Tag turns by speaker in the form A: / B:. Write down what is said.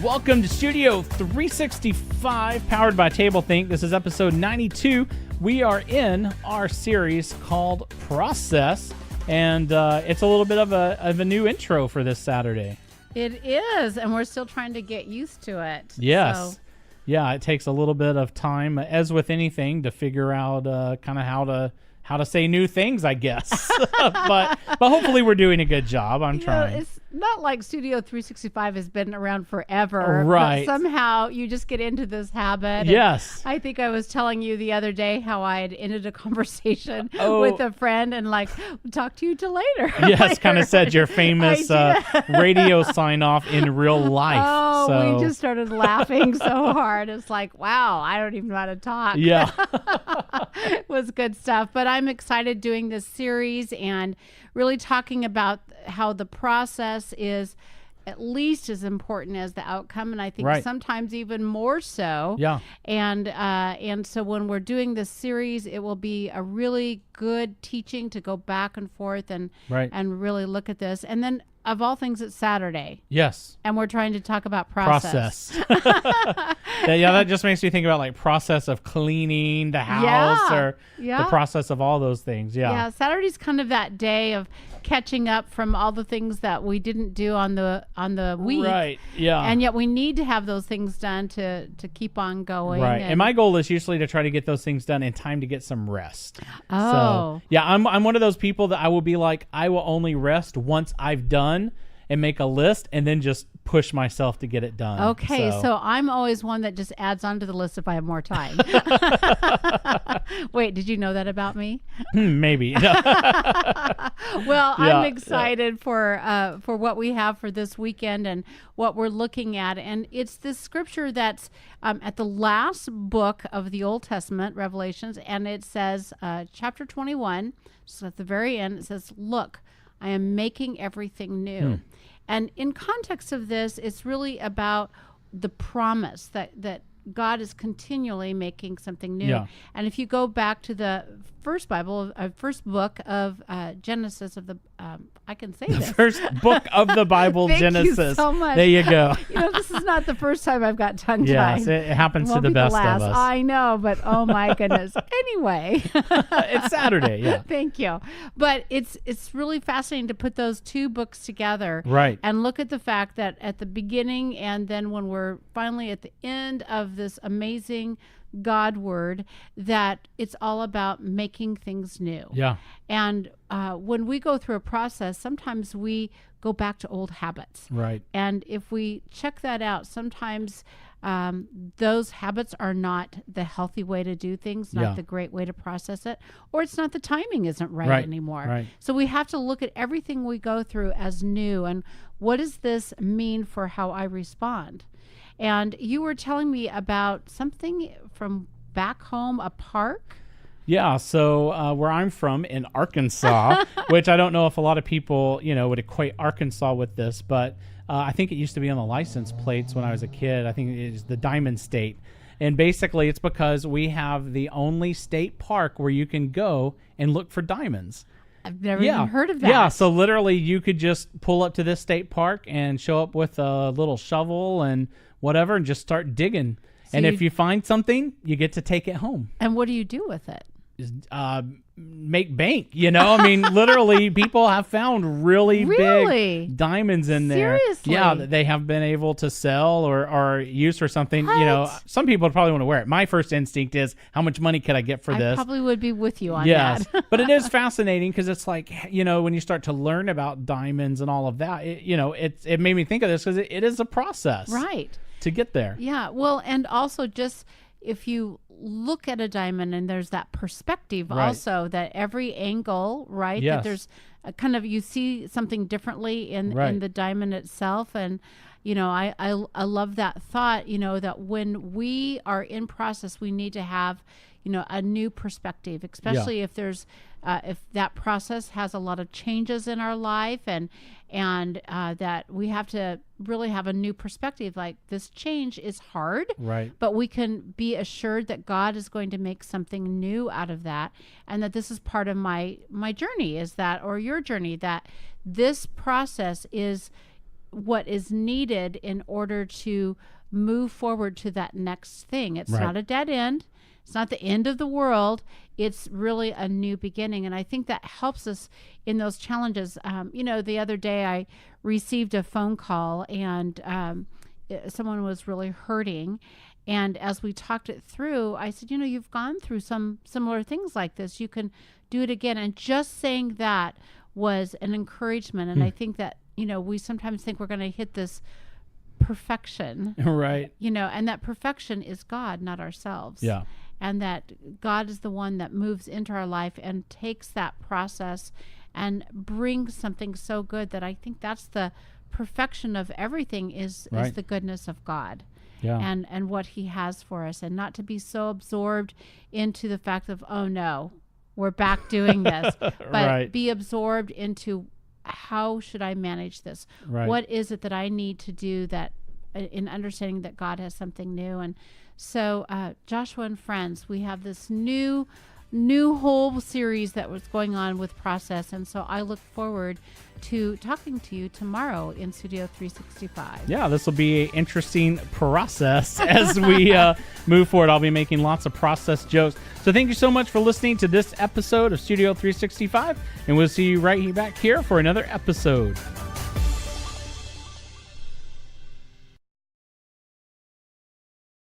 A: Welcome to Studio 365, powered by tablethink. This is episode 92. We are in our series called Process, and it's a little bit of a new intro for this Saturday.
B: It is, and we're still trying to get used to it.
A: Yes.
B: So.
A: Yeah, it takes a little bit of time, as with anything, to figure out kind of how to say new things, I guess. but hopefully we're doing a good job. I'm trying.
B: It's not like Studio 365 has been around forever.
A: Right.
B: But somehow you just get into this habit.
A: Yes.
B: I think I was telling you the other day how I had ended a conversation with a friend and talk to you till later.
A: Yes, kind of said your famous radio sign off in real life.
B: Oh,
A: so.
B: We just started laughing so hard. It's like, wow, I don't even know how to talk.
A: Yeah.
B: It was good stuff. But I'm excited doing this series and really talking about how the process is at least as important as the outcome, and I think sometimes even more so.
A: Yeah.
B: And so when we're doing this series, it will be a really good teaching to go back and forth and really look at this. And then of all things, it's Saturday.
A: Yes.
B: And we're trying to talk about process.
A: Yeah, that just makes me think about process of cleaning the house or the process of all those things. Yeah.
B: Yeah, Saturday's kind of that day of catching up from all the things that we didn't do on the week.
A: Right. Yeah.
B: And yet we need to have those things done to keep on going.
A: Right. And my goal is usually to try to get those things done in time to get some rest.
B: Oh.
A: So, yeah, I'm one of those people that I will be like, I will only rest once I've done and make a list and then just push myself to get it done.
B: Okay, so I'm always one that just adds on to the list if I have more time. Wait, did you know that about me?
A: Maybe.
B: Well, I'm excited for what we have for this weekend and what we're looking at. And it's this scripture that's at the last book of the Old Testament, Revelations, and it says, chapter 21, so at the very end, it says, "Look, I am making everything new." And in context of this, it's really about the promise that God is continually making something new.
A: Yeah.
B: And if you go back to the first book of Genesis of the, I can say this.
A: First book of the Bible,
B: Thank
A: Genesis.
B: you so much.
A: There you go.
B: This is not the first time I've got tongue-tied.
A: Yes, it happens to the best of us.
B: I know, but oh my goodness. Anyway.
A: It's Saturday, yeah.
B: Thank you. But it's really fascinating to put those two books together.
A: Right.
B: And look at the fact that at the beginning and then when we're finally at the end of this amazing God word, that it's all about making things new.
A: Yeah.
B: And when we go through a process, sometimes we go back to old habits.
A: Right.
B: And if we check that out, sometimes those habits are not the healthy way to do things, not the great way to process it, or it's not the timing isn't right anymore.
A: Right.
B: So we have to look at everything we go through as new, and what does this mean for how I respond? And you were telling me about something from back home, a park?
A: Yeah, so where I'm from in Arkansas, which I don't know if a lot of people, would equate Arkansas with this, but I think it used to be on the license plates when I was a kid. I think it is the Diamond State. And basically it's because we have the only state park where you can go and look for diamonds.
B: I've never even heard of that.
A: Yeah, so literally you could just pull up to this state park and show up with a little shovel and whatever and just start digging. So and if you find something, you get to take it home.
B: And what do you do with it?
A: Make bank, I mean, literally people have found really big diamonds in there.
B: Seriously?
A: Yeah, that they have been able to sell or use for something.
B: What?
A: Some people probably want to wear it. My first instinct is, how much money could I get for this?
B: I probably would be with you on
A: that.
B: But
A: it is fascinating because it's like, when you start to learn about diamonds and all of that, it made me think of this because it is a process.
B: Right.
A: To get there.
B: Yeah. Well, and also just if you look at a diamond and there's that perspective also that every angle, right?
A: Yes.
B: That there's a kind of, you see something differently in the diamond itself. And, I love that thought, that when we are in process, we need to have, a new perspective, especially if there's, if that process has a lot of changes in our life and that we have to really have a new perspective. Like, this change is hard,
A: right?
B: But we can be assured that God is going to make something new out of that, and that this is part of my journey, is that, or your journey, that this process is what is needed in order to move forward to that next thing. It's
A: Right.
B: not a dead end. It's not the end of the world. It's really a new beginning. And I think that helps us in those challenges. The other day I received a phone call, and someone was really hurting. And as we talked it through, I said, you've gone through some similar things like this. You can do it again. And just saying that was an encouragement. And I think that, we sometimes think we're going to hit this perfection.
A: Right.
B: And that perfection is God, not ourselves.
A: Yeah.
B: And that God is the one that moves into our life and takes that process and brings something so good that I think that's the perfection of everything is the goodness of God.
A: Yeah.
B: And what he has for us, and not to be so absorbed into the fact of, oh no, we're back doing this, but be absorbed into how should I manage this?
A: Right.
B: What is it that I need to do that in understanding that God has something new? And so Joshua and friends, we have this new whole series that was going on with process. And so I look forward to talking to you tomorrow in Studio 365.
A: Yeah, this will be an interesting process as we move forward. I'll be making lots of process jokes. So thank you so much for listening to this episode of Studio 365, and we'll see you right back here for another episode.